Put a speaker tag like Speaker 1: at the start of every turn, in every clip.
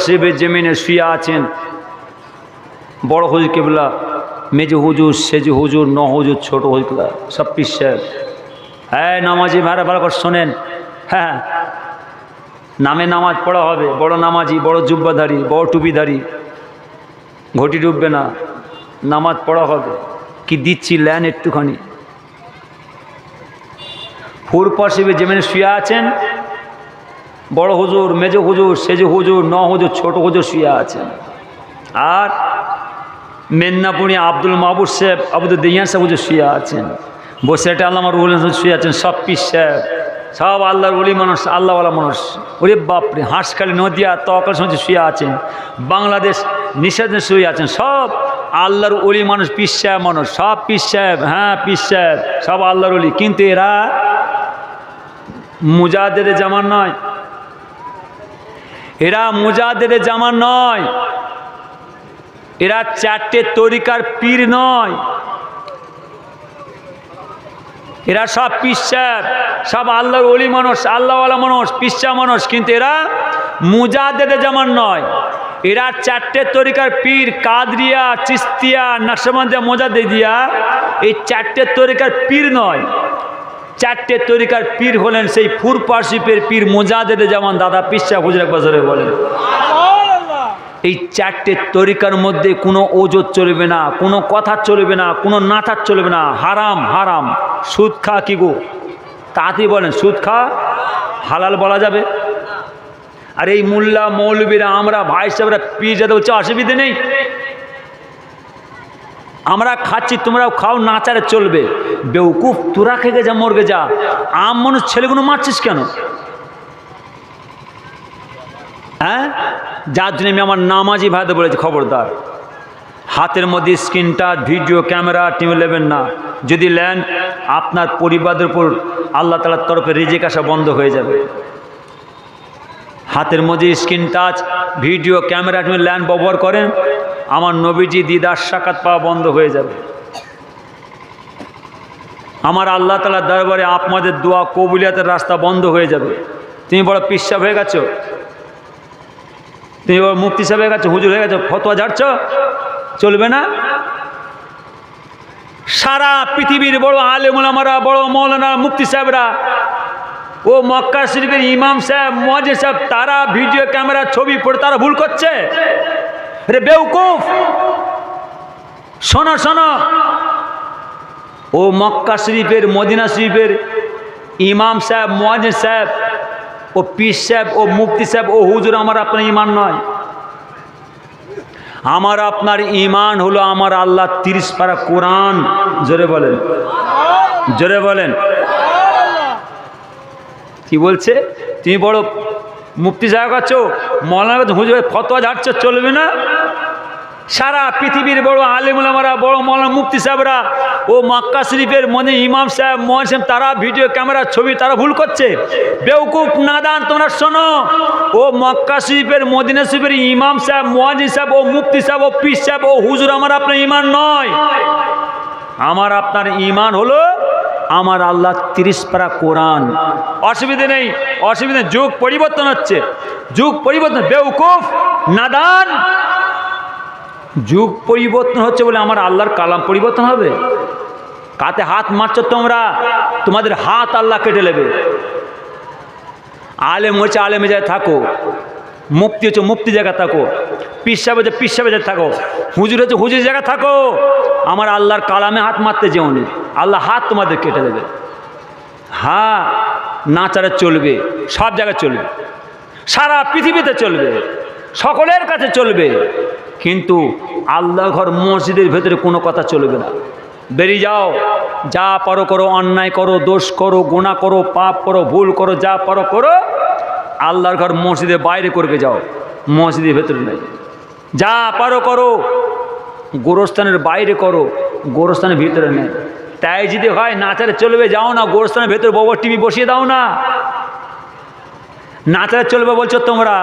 Speaker 1: শরীফের জমিনে শুয়ে আছেন বড় হুজুর কেবলা, মেজো হুজুর, সেজু হুজুর, ন হুজুর, ছোট হুজুর, সব পীর সাহেব। হ্যাঁ নামাজি ভাইরা ভালো করে শোনেন। হ্যাঁ, নামে নামাজ পড়া হবে, বড় নামাজি, বড় জুব্বাধারী, বড় টুপিধারী, ঘটি ডুববে না, নামাজ পড়া হবে। কি দিচ্ছি ল্যান একটুখানি। ফুরপর শিবের জমিনে শুয়ে আছেন বড় হুজুর, মেজো হুজুর, সেজু হুজুর, ন হুজুর, ছোট হুজুর শুয়ে আছেন। আর মেন্নাপুরি আব্দুল মাহবুব সাহেব, আব্দুল দিয়ান সাহেব হুজুর শুয়ে আছেন। বসিরহাটে আল্লামা রুহুল হাসান শুয়ে আছেন। সব পীর সাহেব, সব আল্লাহর ওলি মানুষ, আল্লাহওয়ালা মানুষ। ওরে বাপরে, হাঁসখালি নদিয়া তকাল সঙ্গে শুয়ে আছেন। বাংলাদেশ নিষেধে শুয়ে আছেন। সব আল্লাহর ওলি মানুষ, পীর সাহেব মানুষ, সব পীর সাহেব। হ্যাঁ পীর সাহেব, সব আল্লাহর ওলি। কিন্তু এরা মুজাদ্দেদে জামান নয়, এরা মুজাদ্দেদে জামান নয়, এরা চারটে তরিকার পীর নয়। এরা সব পীর সাহেব, সব আল্লাহর ওলি মানুষ, আল্লাহওয়ালা মানুষ, পীর সাহেব মানুষ। কিন্তু এরা মুজাদ্দেদে জামান নয়। এরা চারটে তরিকার পীর, কাদরিয়া, চিস্তিয়া, নকশবন্দিয়া, মুজাদ্দিদিয়া, এই চারটে তরিকার পীর নয়। চারটে তরিকার পীর হলেন সেই ফুরপর শরীফের পীর মুজাদ্দেদে জামান দাদা পীর সাহেব হুজুর বাজারে বলেন। এই চারটে তরিকার মধ্যে কোনো ওজোর চলবে না, কোনো কথা চলবে না, কোনো নাচার চলবে না। হারাম হারাম। সুদ খা কি গো, তাতেই বলেন সুদ খা হালাল বলা যাবে? আর এই মোল্লা মৌলবীরা, আমরা ভাই সাহেবরা পীর যাতে বলছে অসুবিধে নেই, আমরা খাচ্ছি তোমরাও খাও, নাচারে চলবে। বেউকুফ, তোরা খেগে যা, মরগে যা। আম মানুষ ছেলেগুলো মারছিস কেন? হ্যাঁ, যার জন্য আমি আমার নামাজি ভাইদের বলেছি খবরদার, হাতের মধ্যে স্ক্রিন টাচ, ভিডিও ক্যামেরা টিমে নেবেন না। যদি নেন আপনার পরিবারের উপর আল্লাহ তাআলার তরফে রিজিক আসা বন্ধ হয়ে যাবে। হাতের মধ্যে স্ক্রিন টাচ, ভিডিও ক্যামেরা টিমে নেন, ব্যবহার করেন, আমার নবীজি দিদার সাক্ষাৎ পাওয়া বন্ধ হয়ে যাবে। আমার আল্লাহ তাআলার দরবারে আপনাদের দোয়া কবুলিয়াতের রাস্তা বন্ধ হয়ে যাবে। তুমি বড় পীর সাহেব হয়ে গেছো, তুমি বড় মুফতি সাহেব হয়ে গেছো, হুজুর হয়ে গেছো, ফতোয়া ঝাড়ছ, চলবে না। সারা পৃথিবীর বড় আলেম ওলামারা, বড় মৌলানা, মুফতি সাহেবরা, ও মক্কা শরীফের ইমাম সাহেব, মুয়াজ্জিন সাহেব, তারা ভিডিও ক্যামেরা ছবি পড়ে তারা ভুল করছে। রে বেউকুফ, শোনো শোনো, ও মক্কা শরীফের, মদিনা শরীফের ইমাম সাহেব, মুয়াজ্জিন সাহেব, ও পীর সাহেব, ও মুফতি সাহেব, ও হুজুর আমার আপনার ইমান নয়। আমার আপনার ইমান হলো আমার আল্লাহ 30 পারা কোরআন। জোরে বলেন, জোরে বলেন। কি বলছে? তুমি বড় মুফতি সাহেব আছো, মৌলানা হুজুর ফতোয়া ঝাড়ছ, চলবে না। সারা পৃথিবীর বড় আলেম ওলামারা, বড় মৌলানা, মুফতি সাহেবরা, ও মক্কা শরীফের মনে ইমাম সাহেব, মুয়াজ্জিন সাহেব, তারা ভিডিও ক্যামেরা ছবি তারা ভুল করছে। বেউকুফ নাদান, তোমরা শোনো, ও মক্কা শরীফের, মদিনা শরীফের ইমাম সাহেব, মুয়াজ্জিন সাহেব, ও মুফতি সাহেব, ও পীর সাহেব, ও হুজুর আমার আপনার ইমান নয়। আমার আপনার ইমান হলো আমার আল্লাহ 30 পারা কোরআন। অসুবিধে নেই, অসুবিধা নেই। যুগ পরিবর্তন হচ্ছে, যুগ পরিবর্তন। বেউকুফ নাদান, যুগ পরিবর্তন হচ্ছে বলে আমার আল্লাহর কালাম পরিবর্তন হবে? কাতে হাত মারছ তোমরা, তোমাদের হাত আল্লাহ কেটে নেবে। আলেম হচ্ছে আলেমে জায়গায় থাকো, মুফতি হচ্ছে মুফতি জায়গা থাকো, পীর সাহেব হচ্ছে পীর সাহেবের জায়গায় থাকো, হুজুর হচ্ছে হুজুর জায়গা থাকো। আমার আল্লাহর কালামে হাত মারতে যেওনি, আল্লাহ হাত তোমাদের কেটে দেবে। হ্যাঁ, নাচারে চলবে, সব জায়গায় চলবে, সারা পৃথিবীতে চলবে, সকলের কাছে চলবে, কিন্তু আল্লাহ ঘর মসজিদের ভেতরে কোনো কথা চলবে না। বেরিয়ে যাও, যা পারো করো, অন্যায় করো, দোষ করো, গুনাহ করো, পাপ করো, ভুল করো, যা পারো করো, আল্লাহর ঘর মসজিদের বাইরে করে যাও, মসজিদের ভেতরে নেই। যা পারো করো, গোরস্থানের বাইরে করো, গোরস্থানের ভিতরে নেই। তাই যদি হয় নাচারে চলবে, যাও না গোরস্থানের ভেতরে বড় টিভি বসিয়ে দাও না। নাচারে চলবে বলছো তোমরা,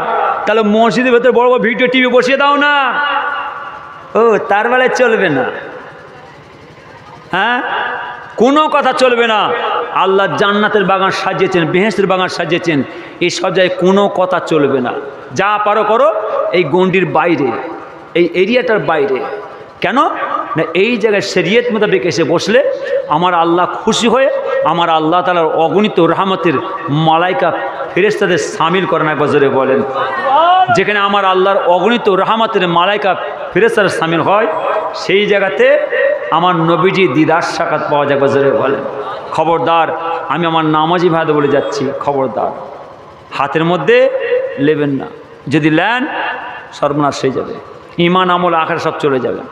Speaker 1: তাহলে মসজিদের ভেতরে বড় বড় ভিডিও টিভি বসিয়ে দাও না। ও তার বেলায় চলবে না। হ্যাঁ, কোনো কথা চলবে না। আল্লাহ জান্নাতের বাগান সাজিয়েছেন, বেহেশতের বাগান সাজিয়েছেন, এই সব জায়গায় কোনো কথা চলবে না। যা পারো করো, এই গণ্ডির বাইরে, এই এরিয়াটার বাইরে। কেন না এই জায়গায় শরীয়ত মোতাবেক এসে বসলে আমার আল্লাহ খুশি হয়ে আমার আল্লাহ তাআলার অগণিত রহমতের মালাইকা ফেরেশতাদের শামিল করেন। একবার জোরে বলেন। যেখানে আমার আল্লাহর অগণিত রহমতের মালাইকা ফেরেশতারা শামিল হয় সেই জায়গাতে আমার নবীজি দিদার সাক্ষাৎ পাওয়া যায়। একবার জোরে বলেন। খবরদার, আমি আমার নামাজি ভাইদের বলে যাচ্ছি, খবরদার হাতের মধ্যে নেবেন না। যদি নেন সর্বনাশ হয়ে যাবে, ঈমান আমল আখিরাত সব চলে যাবে।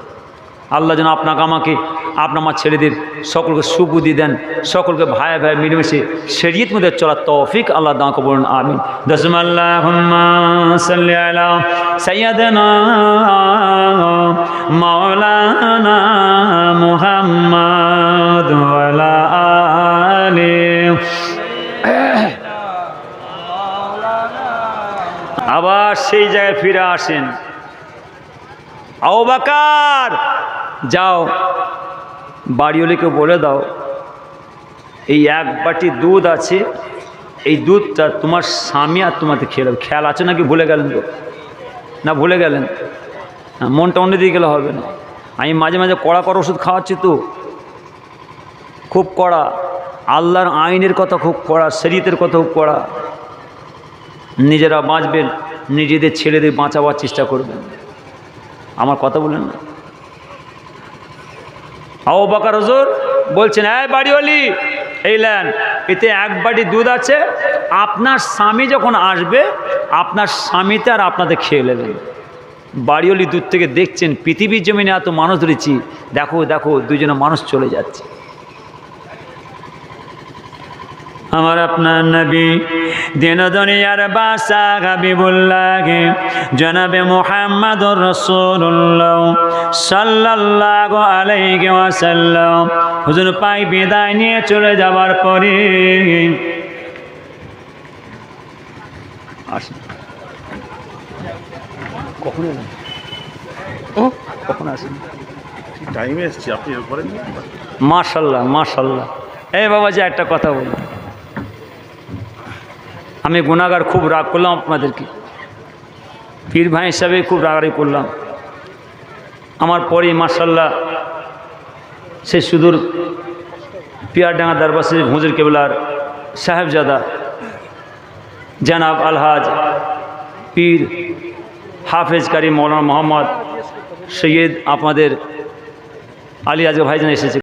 Speaker 1: আল্লাহ যেন আপনাকে আমাকে আপনার আমার ছেলেদের সকলকে সুবুদ্ধি দেন, সকলকে ভাই ভাই মিলেমিশে শরীয়ত মধ্যে চলার তৌফিক আল্লাহ দান করুন। আমিন। আল্লাহুম্মা সাল্লি আলা সাইয়্যিদিনা মাওলানা মুহাম্মাদ ওয়া আলা আলিহি। আবার সেই জায়গায় ফিরে আসেন। আবু বকর যাও বাড়িওয়ালিকে বলে দাও এই এক বাটি দুধ আছে, এই দুধটা তোমার স্বামী আর তোমাকে খেয়ে খেয়াল আছে নাকি ভুলে গেলেন? তো না ভুলে গেলেন? মনটা অন্যদিকে গেলে হবে না। আমি মাঝে মাঝে কড়া কড়া ওষুধ খাওয়াচ্ছি, তো খুব কড়া। আল্লাহর আইনের কথা খুব কড়া, শরীয়তের কথা খুব কড়া। নিজেরা বাঁচবেন, নিজেদের ছেলেদের বাঁচাবার চেষ্টা করবেন। আমার কথা বলেন না। আবু বকর হুজুর বলছেন, এই বাড়িওয়ালি এই নেন, এতে এক বাটি দুধ আছে, আপনার স্বামী যখন আসবে আপনার স্বামীতে আর আপনাদের খেয়ে নেবেন। বাড়িওয়ালি দূর থেকে দেখছেন পৃথিবীর জমিনে এত মানুষ ধরেছি, দেখো দেখো দুজনে মানুষ চলে যাচ্ছে। আমার আপনার নবী দিন দুনিয়ার বাদশা হাবিবুল্লাহ জনাবে মুহাম্মদুর রাসূলুল্লাহ সাল্লাল্লাহু আলাইহি ওয়াসাল্লাম হুজুর পাক বিদায় নিয়ে চলে যাবার পরে আসেন। কখন এলেন? কখন আসেন?
Speaker 2: টাইমে এসেছি, আপনি করেন।
Speaker 1: মাশাআল্লাহ মাশাআল্লাহ। এই বাবাজি একটা কথা বলি, আমি গুনাহগার, খুব রাগ করলাম আপনাদেরকে, পীর ভাই হিসাবে খুব রাগারাগি করলাম। আমার পরে মাশাআল্লাহ সেই সুদূর পিয়ারডাঙ্গা দরবাসী হুজুর কেবলার সাহেবজাদা জনাব আলহাজ পীর হাফেজ কারি মৌলানা মোহাম্মদ সৈয়দ আপনাদের আলী আজগর ভাইজান এসেছে।